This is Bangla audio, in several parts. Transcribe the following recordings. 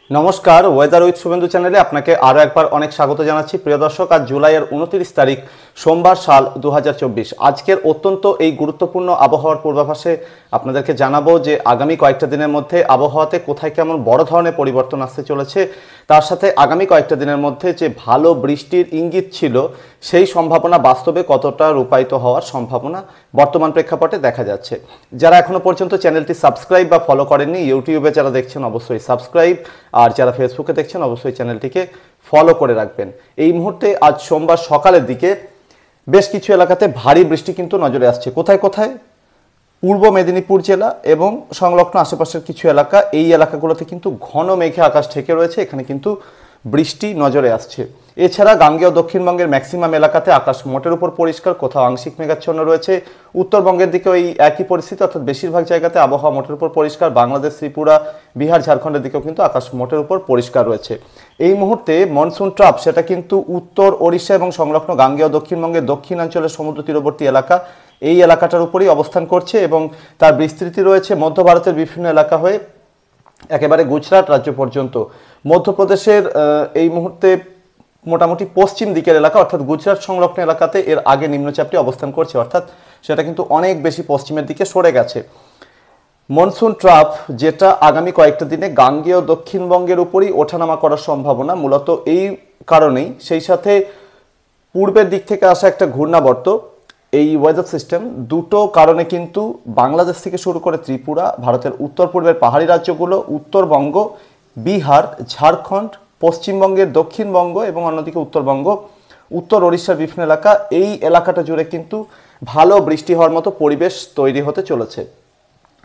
নমস্কার, ওয়েদার উইথ শুভেন্দু চ্যানেলে আপনাকে আরও একবার অনেক স্বাগত জানাচ্ছি। প্রিয় দর্শক, আজ জুলাইয়ের 29 তারিখ সোমবার, সাল 2024। আজকের অত্যন্ত এই গুরুত্বপূর্ণ আবহাওয়ার পূর্বাভাসে আপনাদেরকে জানাবো যে আগামী কয়েকটা দিনের মধ্যে আবহাওয়াতে কোথায় কেমন বড় ধরনের পরিবর্তন আসতে চলেছে, তার সাথে আগামী কয়েকটা দিনের মধ্যে যে ভালো বৃষ্টির ইঙ্গিত ছিল সেই সম্ভাবনা বাস্তবে কতটা রূপায়িত হওয়ার সম্ভাবনা বর্তমান প্রেক্ষাপটে দেখা যাচ্ছে। যারা এখনো পর্যন্ত চ্যানেলটি সাবস্ক্রাইব বা ফলো করেননি, ইউটিউবে যারা দেখছেন অবশ্যই সাবস্ক্রাইব, আর যারা ফেসবুকে দেখছেন অবশ্যই চ্যানেলটিকে ফলো করে রাখবেন। এই মুহূর্তে আজ সোমবার সকালের দিকে বেশ কিছু এলাকাতে ভারী বৃষ্টি কিন্তু নজরে আসছে। কোথায় কোথায়? পূর্ব মেদিনীপুর জেলা এবং সংলগ্ন আশেপাশের কিছু এলাকা, এই এলাকাগুলোতে কিন্তু ঘন মেঘে আকাশ ঢেকে রয়েছে, এখানে কিন্তু বৃষ্টি নজরে আসছে। এছাড়া গাঙ্গেয় দক্ষিণবঙ্গের ম্যাক্সিমাম এলাকাতে আকাশ মোটের উপর পরিষ্কার, কোথাও আংশিক মেঘাচ্ছন্ন রয়েছে। উত্তরবঙ্গের দিকেও এই একই পরিস্থিতি, অর্থাৎ বেশিরভাগ জায়গাতে আবহাওয়া মোটের উপর পরিষ্কার। বাংলাদেশ, ত্রিপুরা, বিহার, ঝাড়খণ্ডের দিকেও কিন্তু আকাশ মোটের উপর পরিষ্কার রয়েছে। এই মুহূর্তে মনসুন ট্রাপ, সেটা কিন্তু উত্তর ওড়িশা এবং সংলগ্ন গাঙ্গেয় দক্ষিণবঙ্গের দক্ষিণাঞ্চলের সমুদ্র তীরবর্তী এলাকা, এই এলাকাটার উপরেই অবস্থান করছে এবং তার বিস্তৃতি রয়েছে মধ্য ভারতের বিভিন্ন এলাকা হয়ে একেবারে গুজরাট রাজ্য পর্যন্ত। মধ্যপ্রদেশের এই মুহূর্তে মোটামুটি পশ্চিম দিকের এলাকা, অর্থাৎ গুজরাট সংলগ্ন এলাকাতে এর আগে নিম্নচাপটি অবস্থান করছে, অর্থাৎ সেটা কিন্তু অনেক বেশি পশ্চিমের দিকে সরে গেছে। মনসুন ট্রাপ, যেটা আগামী কয়েকটা দিনে গাঙ্গেয় দক্ষিণবঙ্গের উপরই ওঠানামা করার সম্ভাবনা, মূলত এই কারণেই। সেই সাথে পূর্বের দিক থেকে আসা একটা ঘূর্ণাবর্ত, এই ওয়েদার সিস্টেম, দুটো কারণে কিন্তু বাংলাদেশ থেকে শুরু করে ত্রিপুরা, ভারতের উত্তর পূর্বের পাহাড়ি রাজ্যগুলো, উত্তরবঙ্গ, বিহার, ঝাড়খণ্ড, পশ্চিমবঙ্গের দক্ষিণবঙ্গ এবং অন্যদিকে উত্তরবঙ্গ, উত্তর ওড়িশার বিভিন্ন এলাকা, এই এলাকাটা জুড়ে কিন্তু ভালো বৃষ্টি হওয়ার মতো পরিবেশ তৈরি হতে চলেছে।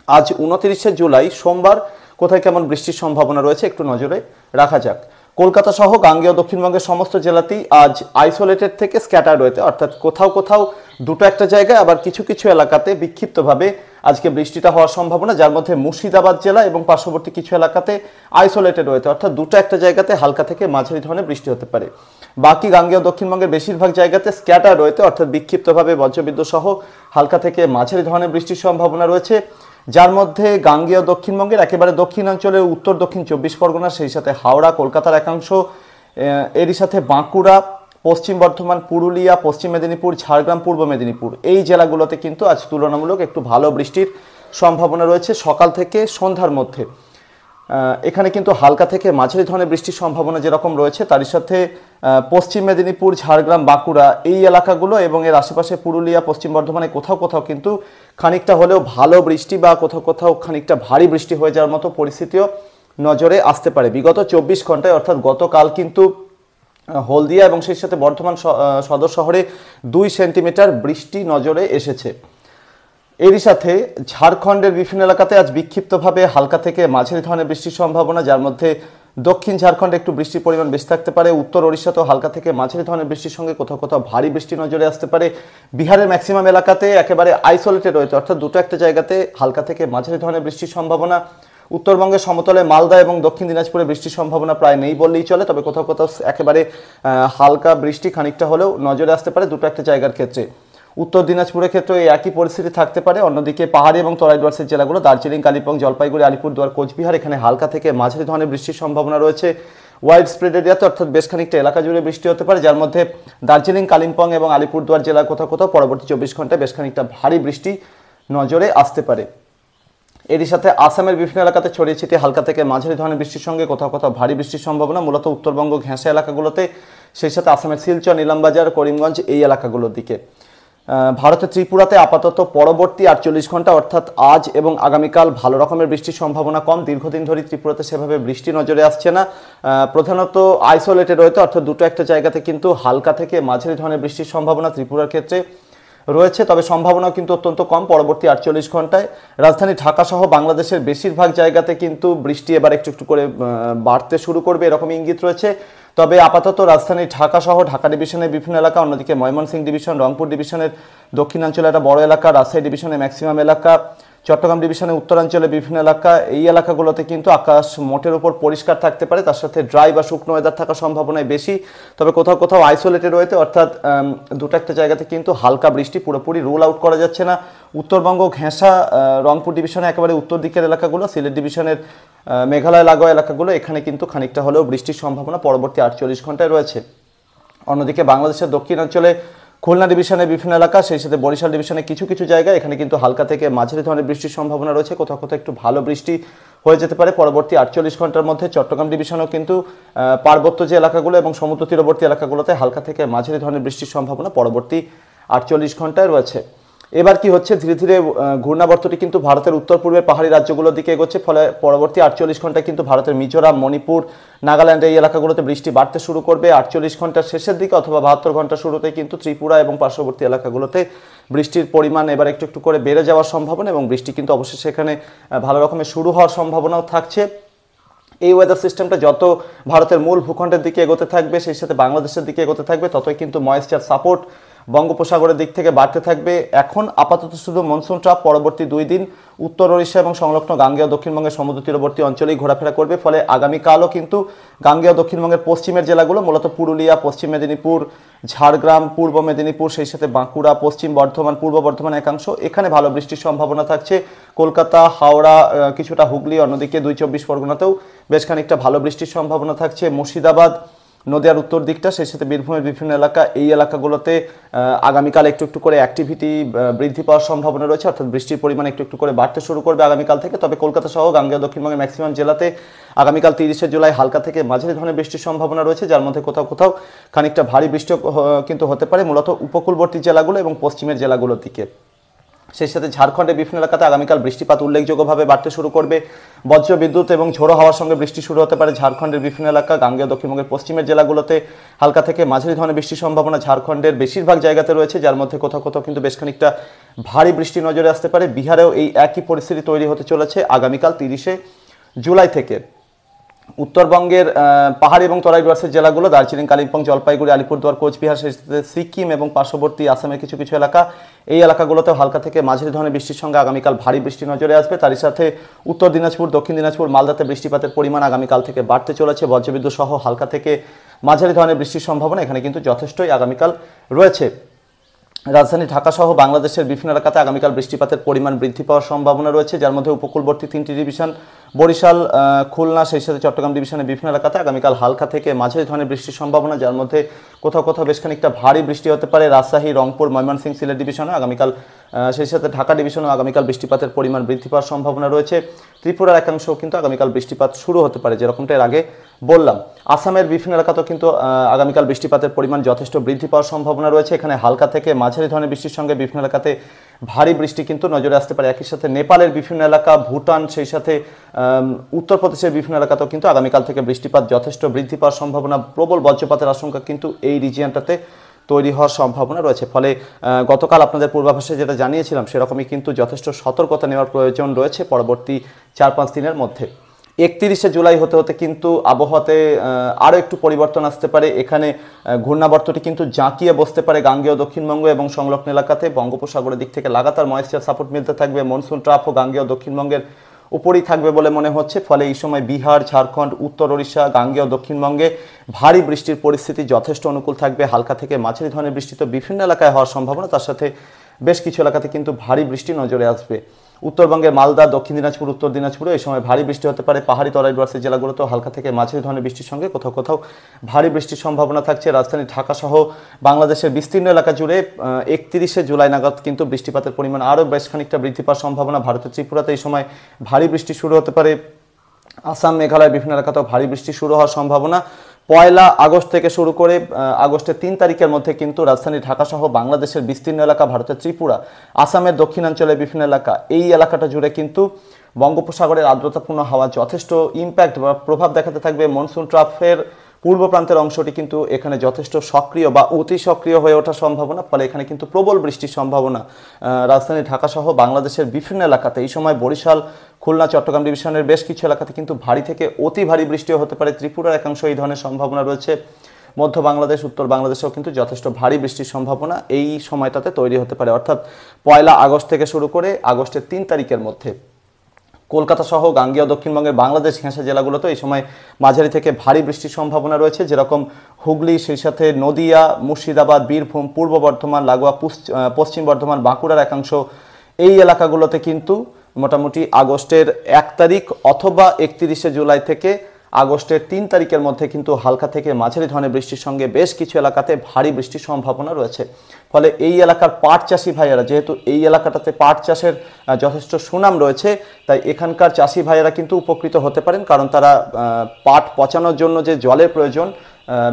আজ 29শে জুলাই সোমবার কোথায় কেমন বৃষ্টির সম্ভাবনা রয়েছে একটু নজরে রাখা যাক। কলকাতা সহ গাঙ্গেয় দক্ষিণবঙ্গের সমস্ত জেলাতেই আজ আইসোলেটেড থেকে স্ক্যাটার রয়েছে, অর্থাৎ কোথাও কোথাও দুটো একটা জায়গায়, আবার কিছু কিছু এলাকাতে বিক্ষিপ্তভাবে আজকে বৃষ্টিটা হওয়ার সম্ভাবনা, যার মধ্যে মুর্শিদাবাদ জেলা এবং পার্শ্ববর্তী কিছু এলাকাতে আইসোলেটেড রয়েছে, অর্থাৎ দুটো একটা জায়গাতে হালকা থেকে মাঝারি ধরনের বৃষ্টি হতে পারে। বাকি গাঙ্গেয় দক্ষিণবঙ্গের বেশিরভাগ জায়গাতে স্ক্যাটার রয়েছে, অর্থাৎ বিক্ষিপ্তভাবে বজ্রবিদ্যুৎ সহ হালকা থেকে মাঝারি ধরনের বৃষ্টির সম্ভাবনা রয়েছে, যার মধ্যে গাঙ্গেয় দক্ষিণবঙ্গের একেবারে দক্ষিণাঞ্চলের উত্তর দক্ষিণ 24 পরগনা, সেই সাথে হাওড়া, কলকাতার একাংশ, এরই সাথে বাঁকুড়া, পশ্চিম বর্ধমান, পুরুলিয়া, পশ্চিম মেদিনীপুর, ঝাড়গ্রাম, পূর্ব মেদিনীপুর, এই জেলাগুলোতে কিন্তু আজ তুলনামূলক একটু ভালো বৃষ্টির সম্ভাবনা রয়েছে সকাল থেকে সন্ধ্যার মধ্যে। এখানে কিন্তু হালকা থেকে মাঝারি ধরনের বৃষ্টির সম্ভাবনা যেরকম রয়েছে, তারই সাথে পশ্চিম মেদিনীপুর, ঝাড়গ্রাম, বাঁকুড়া, এই এলাকাগুলো এবং এর আশেপাশে পুরুলিয়া, পশ্চিম বর্ধমানে কোথাও কোথাও কিন্তু খানিকটা হলেও ভালো বৃষ্টি বা কোথাও কোথাও খানিকটা ভারী বৃষ্টি হয়ে যাওয়ার মতো পরিস্থিতিও নজরে আসতে পারে। বিগত 24 ঘন্টায়, অর্থাৎ গতকাল কিন্তু হলদিয়া এবং সেই সাথে বর্ধমান সদর শহরে 2 সেন্টিমিটার বৃষ্টি নজরে এসেছে। এরই সাথে ঝাড়খণ্ডের বিভিন্ন এলাকাতে আজ বিক্ষিপ্তভাবে হালকা থেকে মাঝারি ধরনের বৃষ্টির সম্ভাবনা, যার মধ্যে দক্ষিণ ঝাড়খণ্ডে একটু বৃষ্টির পরিমাণ বেশি থাকতে পারে। উত্তর ওড়িশাতেও হালকা থেকে মাঝারি ধরনের বৃষ্টির সঙ্গে কোথাও কোথাও ভারী বৃষ্টি নজরে আসতে পারে। বিহারের ম্যাক্সিমাম এলাকাতে একেবারে আইসোলেটেড রয়েছে, অর্থাৎ দুটো একটা জায়গাতে হালকা থেকে মাঝারি ধরনের বৃষ্টির সম্ভাবনা। উত্তরবঙ্গের সমতলে মালদা এবং দক্ষিণ দিনাজপুরে বৃষ্টির সম্ভাবনা প্রায় নেই বললেই চলে, তবে কোথাও কোথাও একেবারে হালকা বৃষ্টি খানিকটা হলেও নজরে আসতে পারে দুটো একটা জায়গার ক্ষেত্রে। উত্তর দিনাজপুরের ক্ষেত্রে এই একই পরিস্থিতি থাকতে পারে। অন্যদিকে পাহাড়ি এবং তরাই ডুয়ার্সের জেলাগুলো, দার্জিলিং, কালিম্পং, জলপাইগুড়ি, আলিপুরদুয়ার, কোচবিহার, এখানে হালকা থেকে মাঝারি ধরনের বৃষ্টির সম্ভাবনা রয়েছে। ওয়াইড স্প্রেড এরিয়াতে, অর্থাৎ বেশ খানিকটা এলাকা জুড়ে বৃষ্টি হতে পারে, যার মধ্যে দার্জিলিং, কালিম্পং এবং আলিপুরদুয়ার জেলার কোথাও কোথাও পরবর্তী 24 ঘন্টায় বেশ খানিকটা ভারী বৃষ্টি নজরে আসতে পারে। এরই সাথে আসামের বিভিন্ন এলাকাতে ছড়িয়ে ছিটিয়ে হালকা থেকে মাঝারি ধরনের বৃষ্টির সঙ্গে কোথাও কোথাও ভারী বৃষ্টির সম্ভাবনা, মূলত উত্তরবঙ্গ ঘেঁষা এলাকাগুলোতে, সেই সাথে আসামের শিলচর, নীলামবাজার, করিমগঞ্জ, এই এলাকাগুলোর দিকে। ভারতের ত্রিপুরাতে আপাতত পরবর্তী 48 ঘন্টা, অর্থাৎ আজ এবং আগামীকাল ভালো রকমের বৃষ্টির সম্ভাবনা কম। দীর্ঘদিন ধরে ত্রিপুরাতে সেভাবে বৃষ্টি নজরে আসছে না, প্রধানত আইসোলেটেড রয়েছে, অর্থাৎ দুটো একটা জায়গাতে কিন্তু হালকা থেকে মাঝারি ধরনের বৃষ্টির সম্ভাবনা ত্রিপুরার ক্ষেত্রে রয়েছে, তবে সম্ভাবনাও কিন্তু অত্যন্ত কম পরবর্তী 48 ঘন্টায়। রাজধানী ঢাকা সহ বাংলাদেশের বেশিরভাগ জায়গাতে কিন্তু বৃষ্টি এবার একটু একটু করে বাড়তে শুরু করবে, এরকম ইঙ্গিত রয়েছে। তবে আপাতত রাজধানী ঢাকা সহ ঢাকা ডিভিশনের বিভিন্ন এলাকা, অন্যদিকে ময়মনসিংহ ডিভিশন, রংপুর ডিভিশনের দক্ষিণাঞ্চলে একটা বড় এলাকা, রাজশাহী ডিভিশনের ম্যাক্সিমাম এলাকা, চট্টগ্রাম ডিভিশনের উত্তরাঞ্চলে বিভিন্ন এলাকা, এই এলাকাগুলোতে কিন্তু আকাশ মোটের উপর পরিষ্কার থাকতে পারে, তার সাথে ড্রাই বা শুকনো ওয়েদার থাকার সম্ভাবনাই বেশি। তবে কোথাও কোথাও আইসোলেটেড রয়েছে, অর্থাৎ দুটো একটা জায়গাতে কিন্তু হালকা বৃষ্টি, পুরোপুরি রুল আউট করা যাচ্ছে না। উত্তরবঙ্গ ঘেঁষা রংপুর ডিভিশনে একেবারে উত্তর দিকের এলাকাগুলো, সিলেট ডিভিশনের মেঘালয় লাগোয়া এলাকাগুলো, এখানে কিন্তু খানিকটা হলেও বৃষ্টির সম্ভাবনা পরবর্তী 48 ঘন্টায় রয়েছে। অন্যদিকে বাংলাদেশের দক্ষিণাঞ্চলে খুলনা ডিভিশনের বিভিন্ন এলাকা, সেই সাথে বরিশাল ডিভিশনের কিছু কিছু জায়গায় এখানে কিন্তু হালকা থেকে মাঝারি ধরনের বৃষ্টির সম্ভাবনা রয়েছে। কোথাও কোথাও একটু ভালো বৃষ্টি হয়ে যেতে পারে পরবর্তী 48 ঘন্টার মধ্যে। চট্টগ্রাম ডিভিশনেও কিন্তু পার্বত্য যে এলাকাগুলো এবং সমুদ্র তীরবর্তী এলাকাগুলোতে হালকা থেকে মাঝারি ধরনের বৃষ্টির সম্ভাবনা পরবর্তী 48 ঘন্টায় রয়েছে। এবার কি হচ্ছে, ধীরে ধীরে ঘূর্ণাবর্তটি কিন্তু ভারতের উত্তর পূর্বের পাহাড়ি রাজ্যগুলোর দিকে এগোচ্ছে, ফলে পরবর্তী 48 ঘন্টায় কিন্তু ভারতের মিজোরাম, মণিপুর, নাগাল্যান্ড এই এলাকাগুলোতে বৃষ্টি বাড়তে শুরু করবে। 48 ঘন্টার শেষের দিকে অথবা 72 ঘন্টার শুরুতে কিন্তু ত্রিপুরা এবং পার্শ্ববর্তী এলাকাগুলোতে বৃষ্টির পরিমাণ এবার একটু একটু করে বেড়ে যাওয়ার সম্ভাবনা, এবং বৃষ্টি কিন্তু অবশ্যই সেখানে ভালো রকমের শুরু হওয়ার সম্ভাবনাও থাকছে। এই ওয়েদার সিস্টেমটা যত ভারতের মূল ভূখণ্ডের দিকে এগোতে থাকবে, সেই সাথে বাংলাদেশের দিকে এগোতে থাকবে, ততই কিন্তু ময়েশ্চার সাপোর্ট বঙ্গোপসাগরের দিক থেকে বাড়তে থাকবে। এখন আপাতত শুধু মনসুন ট্রাপ পরবর্তী 2 দিন উত্তর ওড়িশা এবং সংলগ্ন গাঙ্গেয় দক্ষিণবঙ্গের সমুদ্র তীরবর্তী অঞ্চলেই ঘোরাফেরা করবে, ফলে আগামীকালও কিন্তু গাঙ্গেয় দক্ষিণবঙ্গের পশ্চিমের জেলাগুলো, মূলত পুরুলিয়া, পশ্চিম মেদিনীপুর, ঝাড়গ্রাম, পূর্ব মেদিনীপুর, সেই সাথে বাঁকুড়া, পশ্চিম বর্ধমান, পূর্ব বর্ধমান একাংশ, এখানে ভালো বৃষ্টির সম্ভাবনা থাকছে। কলকাতা, হাওড়া, কিছুটা হুগলি, অন্যদিকে 2-24 পরগনাতেও বেশ খানিকটা ভালো বৃষ্টির সম্ভাবনা থাকছে। মুর্শিদাবাদ, নদিয়ার উত্তর দিকটা, সেই সাথে বীরভূমের বিভিন্ন এলাকা, এই এলাকাগুলোতে আগামীকাল একটু একটু করে অ্যাক্টিভিটি বৃদ্ধি পাওয়ার সম্ভাবনা রয়েছে, অর্থাৎ বৃষ্টির পরিমাণ একটু একটু করে বাড়তে শুরু করবে আগামীকাল থেকে। তবে কলকাতা সহ গাঙ্গেয় দক্ষিণবঙ্গের ম্যাক্সিমাম জেলাতে আগামীকাল 30শে জুলাই হালকা থেকে মাঝারি ধরনের বৃষ্টির সম্ভাবনা রয়েছে, যার মধ্যে কোথাও কোথাও খানিকটা ভারী বৃষ্টিও কিন্তু হতে পারে, মূলত উপকূলবর্তী জেলাগুলো এবং পশ্চিমের জেলাগুলোর দিকে। সেই সাথে ঝাড়খণ্ডের বিভিন্ন এলাকাতে আগামীকাল বৃষ্টিপাত উল্লেখযোগ্যভাবে বাড়তে শুরু করবে। বজ্র বিদ্যুৎ এবং ঝোড়ো হাওয়ার সঙ্গে বৃষ্টি শুরু হতে পারে ঝাড়খণ্ডের বিভিন্ন এলাকা, গাঙ্গেয় দক্ষিণবঙ্গের পশ্চিমের জেলাগুলোতে হালকা থেকে মাঝারি ধরনের বৃষ্টির সম্ভাবনা ঝাড়খণ্ডের বেশিরভাগ জায়গাতে রয়েছে, যার মধ্যে কোথাও কোথাও কিন্তু বেশ খানিকটা ভারী বৃষ্টি নজরে আসতে পারে। বিহারেও এই একই পরিস্থিতি তৈরি হতে চলেছে আগামীকাল 30শে জুলাই থেকে। উত্তরবঙ্গের পাহাড়ি এবং তরাই ডুয়ার্সের জেলাগুলো, দার্জিলিং, কালিম্পং, জলপাইগুড়ি, আলিপুরদুয়ার, কোচবিহার, সেই সাথে সিকিম এবং পার্শ্ববর্তী আসামের কিছু কিছু এলাকা, এই এলাকাগুলোতে হালকা থেকে মাঝারি ধরনের বৃষ্টির সঙ্গে আগামীকাল ভারী বৃষ্টি নজরে আসবে। তারই সাথে উত্তর দিনাজপুর, দক্ষিণ দিনাজপুর, মালদাতে বৃষ্টিপাতের পরিমাণ আগামীকাল থেকে বাড়তে চলেছে। বজ্রবিদ্যুৎ সহ হালকা থেকে মাঝারি ধরনের বৃষ্টির সম্ভাবনা এখানে কিন্তু যথেষ্টই আগামীকাল রয়েছে। রাজধানী ঢাকা সহ বাংলাদেশের বিভিন্ন এলাকাতে আগামীকাল বৃষ্টিপাতের পরিমাণ বৃদ্ধি পাওয়ার সম্ভাবনা রয়েছে, যার মধ্যে উপকূলবর্তী 3টি ডিভিশন, বরিশাল, খুলনা, সেই সাথে চট্টগ্রাম ডিভিশনের বিভিন্ন এলাকাতে আগামীকাল হালকা থেকে মাঝারি ধরনের বৃষ্টির সম্ভাবনা, যার মধ্যে কোথাও কোথাও বেশ খানিকটা ভারী বৃষ্টি হতে পারে। রাজশাহী, রংপুর, ময়মনসিংহ, সিলেট ডিভিশনে আগামীকাল, সেই সাথে ঢাকা ডিভিশনেও আগামীকাল বৃষ্টিপাতের পরিমাণ বৃদ্ধি পাওয়ার সম্ভাবনা রয়েছে। ত্রিপুরার একাংশেও কিন্তু আগামীকাল বৃষ্টিপাত শুরু হতে পারে, যেরকমটা এর আগে বললাম। আসামের বিভিন্ন এলাকাতেও কিন্তু আগামীকাল বৃষ্টিপাতের পরিমাণ যথেষ্ট বৃদ্ধি পাওয়ার সম্ভাবনা রয়েছে। এখানে হালকা থেকে মাঝারি ধরনের বৃষ্টির সঙ্গে বিভিন্ন এলাকাতে ভারী বৃষ্টি কিন্তু নজরে আসতে পারে। একই সাথে নেপালের বিভিন্ন এলাকা, ভুটান, সেই সাথে উত্তরপ্রদেশের বিভিন্ন এলাকাতেও কিন্তু আগামীকাল থেকে বৃষ্টিপাত যথেষ্ট বৃদ্ধি পাওয়ার সম্ভাবনা, প্রবল বজ্রপাতের আশঙ্কা কিন্তু এই রিজিয়নটাতে তৈরি হওয়ার সম্ভাবনা রয়েছে। ফলে গতকাল আপনাদের পূর্বাভাসে যেটা জানিয়েছিলাম, সেরকমই কিন্তু যথেষ্ট সতর্কতা নেওয়ার প্রয়োজন রয়েছে পরবর্তী 4-5 দিনের মধ্যে। 31শে জুলাই হতে হতে কিন্তু আবহাওয়াতে আরও একটু পরিবর্তন আসতে পারে। এখানে ঘূর্ণাবর্তটি কিন্তু জাঁকিয়ে বসতে পারে গাঙ্গেয় দক্ষিণবঙ্গ এবং সংলগ্ন এলাকাতে। বঙ্গোপসাগরের দিক থেকে লাগাতার ময়েশ্চার সাপোর্ট মিলতে থাকবে। মনসুন ট্রাফও গাঙ্গেয় দক্ষিণবঙ্গের উপরই থাকবে বলে মনে হচ্ছে, ফলে এই সময় বিহার, ঝাড়খণ্ড, উত্তর ওড়িশা, গাঙ্গেয় দক্ষিণবঙ্গে ভারী বৃষ্টির পরিস্থিতি যথেষ্ট অনুকূল থাকবে। হালকা থেকে মাঝারি ধরনের বৃষ্টি তো বিভিন্ন এলাকায় হওয়ার সম্ভাবনা, তার সাথে বেশ কিছু এলাকাতে কিন্তু ভারী বৃষ্টি নজরে আসবে। উত্তরবঙ্গের মালদা, দক্ষিণ দিনাজপুর, উত্তর দিনাজপুরে এই সময় ভারী বৃষ্টি হতে পারে। পাহাড়ি তরাই ডুয়ার্সের জেলাগুলোতেও হালকা থেকে মাঝারি ধরনের বৃষ্টির সঙ্গে কোথাও কোথাও ভারী বৃষ্টির সম্ভাবনা থাকছে। রাজধানী ঢাকা সহ বাংলাদেশের বিস্তীর্ণ এলাকা জুড়ে 31শে জুলাই নাগাদ কিন্তু বৃষ্টিপাতের পরিমাণ আরও বেশ খানিকটা বৃদ্ধি পাওয়ার সম্ভাবনা। ভারতের ত্রিপুরাতে এই সময় ভারী বৃষ্টি শুরু হতে পারে। আসাম, মেঘালয় বিভিন্ন এলাকাতেও ভারী বৃষ্টি শুরু হওয়ার সম্ভাবনা। 1 আগস্ট থেকে শুরু করে আগস্টের 3 তারিখের মধ্যে কিন্তু রাজধানী ঢাকা সহ বাংলাদেশের বিস্তীর্ণ এলাকা, ভারতের ত্রিপুরা, আসামের দক্ষিণাঞ্চলে বিভিন্ন এলাকা, এই এলাকাটা জুড়ে কিন্তু বঙ্গোপসাগরের আর্দ্রতাপূর্ণ হাওয়া যথেষ্ট ইম্প্যাক্ট বা প্রভাব দেখাতে থাকবে। মনসুন ট্রাফের পূর্ব প্রান্তের অংশটি কিন্তু এখানে যথেষ্ট সক্রিয় বা অতি সক্রিয় হয়ে ওঠার সম্ভাবনা, ফলে এখানে কিন্তু প্রবল বৃষ্টির সম্ভাবনা রাজধানী ঢাকা সহ বাংলাদেশের বিভিন্ন এলাকাতে। এই সময় বরিশাল, খুলনা, চট্টগ্রাম ডিভিশনের বেশ কিছু এলাকাতে কিন্তু ভারী থেকে অতি ভারী বৃষ্টিও হতে পারে। ত্রিপুরার একাংশ এই ধরনের সম্ভাবনা রয়েছে। মধ্য বাংলাদেশ, উত্তর বাংলাদেশেও কিন্তু যথেষ্ট ভারী বৃষ্টির সম্ভাবনা এই সময়টাতে তৈরি হতে পারে, অর্থাৎ 1 আগস্ট থেকে শুরু করে আগস্টের 3 তারিখের মধ্যে কলকাতা সহ গাঙ্গেয় দক্ষিণবঙ্গের বাংলাদেশ ঘেঁষা জেলাগুলোতে এই সময় মাঝারি থেকে ভারী বৃষ্টির সম্ভাবনা রয়েছে, যেরকম হুগলি, সেই সাথে নদিয়া, মুর্শিদাবাদ, বীরভূম, পূর্ব বর্ধমান, লাগোয়া পশ্চিম বর্ধমান, বাঁকুড়ার একাংশ, এই এলাকাগুলোতে কিন্তু মোটামুটি আগস্টের 1 তারিখ অথবা 31শে জুলাই থেকে আগস্টের 3 তারিখের মধ্যে কিন্তু হালকা থেকে মাঝারি ধরনের বৃষ্টির সঙ্গে বেশ কিছু এলাকাতে ভারী বৃষ্টির সম্ভাবনা রয়েছে। ফলে এই এলাকার পাট চাষি ভাইয়েরা, যেহেতু এই এলাকাটাতে পাট চাষের যথেষ্ট সুনাম রয়েছে, তাই এখানকার চাষি ভাইয়েরা কিন্তু উপকৃত হতে পারেন, কারণ তারা পাট পচানোর জন্য যে জলের প্রয়োজন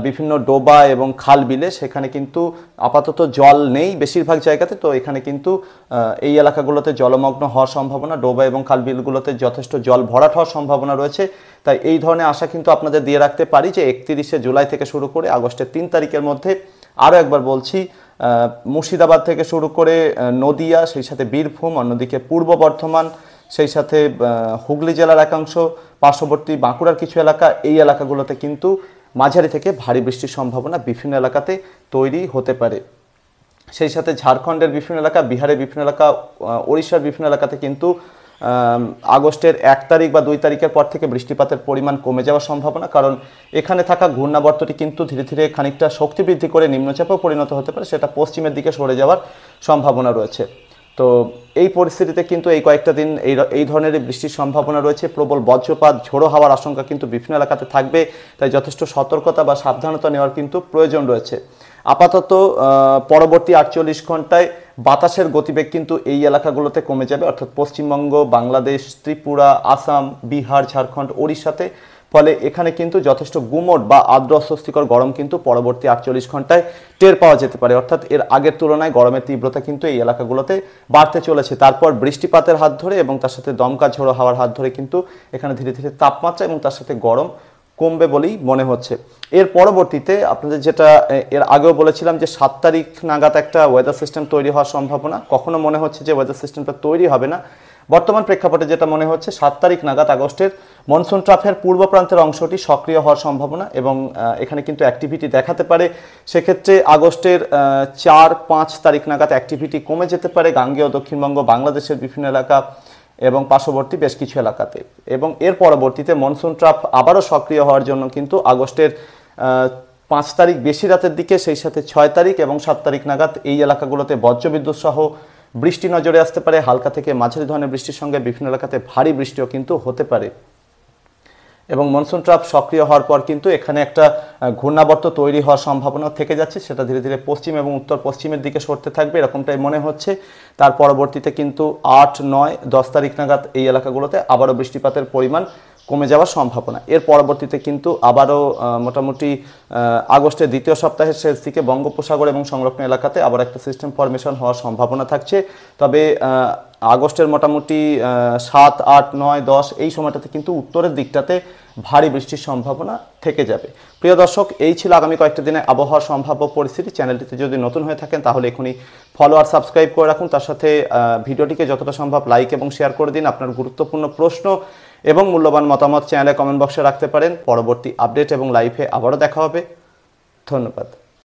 বিভিন্ন ডোবা এবং খাল বিলে, সেখানে কিন্তু আপাতত জল নেই বেশিরভাগ জায়গাতে। তো এখানে কিন্তু এই এলাকাগুলোতে জলমগ্ন হওয়ার সম্ভাবনা, ডোবা এবং খাল বিলগুলোতে যথেষ্ট জল ভরাট হওয়ার সম্ভাবনা রয়েছে। তাই এই ধরনের আশা কিন্তু আপনাদের দিয়ে রাখতে পারি যে 31শে জুলাই থেকে শুরু করে আগস্টের 3 তারিখের মধ্যে, আরও একবার বলছি, মুর্শিদাবাদ থেকে শুরু করে নদিয়া, সেই সাথে বীরভূম, অন্যদিকে পূর্ব বর্ধমান, সেই সাথে হুগলি জেলার একাংশ, পার্শ্ববর্তী বাঁকুড়ার কিছু এলাকা, এই এলাকাগুলোতে কিন্তু মাঝারি থেকে ভারী বৃষ্টির সম্ভাবনা বিভিন্ন এলাকাতে তৈরি হতে পারে। সেই সাথে ঝাড়খণ্ডের বিভিন্ন এলাকা, বিহারের বিভিন্ন এলাকা, ওড়িশার বিভিন্ন এলাকাতে কিন্তু আগস্টের 1 তারিখ বা 2 তারিখের পর থেকে বৃষ্টিপাতের পরিমাণ কমে যাওয়ার সম্ভাবনা, কারণ এখানে থাকা ঘূর্ণাবর্তটি কিন্তু ধীরে ধীরে খানিকটা শক্তি বৃদ্ধি করে নিম্নচাপেও পরিণত হতে পারে, সেটা পশ্চিমের দিকে সরে যাওয়ার সম্ভাবনা রয়েছে। তো এই পরিস্থিতিতে কিন্তু এই কয়েকটা দিন এই ধরনের বৃষ্টির সম্ভাবনা রয়েছে। প্রবল বজ্রপাত, ঝোড়ো হওয়ার আশঙ্কা কিন্তু বিভিন্ন এলাকাতে থাকবে, তাই যথেষ্ট সতর্কতা বা সাবধানতা নেওয়ার কিন্তু প্রয়োজন রয়েছে। আপাতত পরবর্তী 48 ঘন্টায় বাতাসের গতিবেগ কিন্তু এই এলাকাগুলোতে কমে যাবে, অর্থাৎ পশ্চিমবঙ্গ, বাংলাদেশ, ত্রিপুরা, আসাম, বিহার, ঝাড়খণ্ড, ওড়িশাতে। ফলে এখানে কিন্তু যথেষ্ট গুমোট বা আর্দ্র অস্বস্তিকর গরম কিন্তু পরবর্তী 48 ঘন্টায় টের পাওয়া যেতে পারে, অর্থাৎ এর আগের তুলনায় গরমের তীব্রতা কিন্তু এই এলাকাগুলোতে বাড়তে চলেছে। তারপর বৃষ্টিপাতের হাত ধরে এবং তার সাথে দমকা ঝোড়ো হাওয়ার হাত ধরে কিন্তু এখানে ধীরে ধীরে তাপমাত্রা এবং তার সাথে গরম কমবে বলেই মনে হচ্ছে। এর পরবর্তীতে আপনাদের যেটা এর আগেও বলেছিলাম যে 7 তারিখ নাগাদ একটা ওয়েদার সিস্টেম তৈরি হওয়ার সম্ভাবনা, কখনো মনে হচ্ছে যে ওয়েদার সিস্টেমটা তৈরি হবে না, বর্তমান প্রেক্ষাপটে যেটা মনে হচ্ছে 7 তারিখ নাগাদ আগস্টের মনসুন ট্রাফের পূর্ব প্রান্তের অংশটি সক্রিয় হওয়ার সম্ভাবনা এবং এখানে কিন্তু অ্যাক্টিভিটি দেখাতে পারে। সেক্ষেত্রে আগস্টের 4-5 তারিখ নাগাদ অ্যাক্টিভিটি কমে যেতে পারে গাঙ্গেয় দক্ষিণবঙ্গ, বাংলাদেশের বিভিন্ন এলাকা এবং পার্শ্ববর্তী বেশ কিছু এলাকাতে। এবং এর পরবর্তীতে মনসুন ট্রাফ আবারও সক্রিয় হওয়ার জন্য কিন্তু আগস্টের 5 তারিখ বেশি রাতের দিকে, সেই সাথে 6 তারিখ এবং 7 তারিখ নাগাদ এই এলাকাগুলোতে বজ্রবিদ্যুৎ সহ বৃষ্টি নজরে আসতে পারে। হালকা থেকে মাঝারি ধরনের বৃষ্টির সঙ্গে বিভিন্ন এলাকাতে ভারী বৃষ্টিও কিন্তু হতে পারে। এবং মনসুন ট্রাপ সক্রিয় হওয়ার পর কিন্তু এখানে একটা ঘূর্ণাবর্ত তৈরি হওয়ার সম্ভাবনা থেকে যাচ্ছে, সেটা ধীরে ধীরে পশ্চিম এবং উত্তর পশ্চিমের দিকে সরতে থাকবে, এরকমটাই মনে হচ্ছে। তার পরবর্তীতে কিন্তু 8, 9, 10 তারিখ নাগাদ এই এলাকাগুলোতে আবারও বৃষ্টিপাতের পরিমাণ কমে যাওয়ার সম্ভাবনা। এর পরবর্তীতে কিন্তু আবারও মোটামুটি আগস্টের দ্বিতীয় সপ্তাহের শেষ দিকে বঙ্গোপসাগর এবং সংলগ্ন এলাকাতে আবার একটা সিস্টেম ফরমেশন হওয়ার সম্ভাবনা থাকছে। তবে আগস্টের মোটামুটি 7, 8, 9, 10 এই সময়টাতে কিন্তু উত্তরের দিকটাতে ভারী বৃষ্টির সম্ভাবনা থেকে যাবে। প্রিয় দর্শক, এই ছিল আগামী কয়েকটা দিনে আবহাওয়ার সম্ভাব্য পরিস্থিতি। চ্যানেলটিতে যদি নতুন হয়ে থাকেন তাহলে এখনই ফলো আর সাবস্ক্রাইব করে রাখুন, তার সাথে ভিডিওটিকে যতটা সম্ভব লাইক এবং শেয়ার করে দিন। আপনার গুরুত্বপূর্ণ প্রশ্ন এবং মূল্যবান মতামত চ্যানেলে কমেন্ট বক্সে রাখতে পারেন। পরবর্তী আপডেট এবং লাইভে আবারও দেখা হবে। ধন্যবাদ।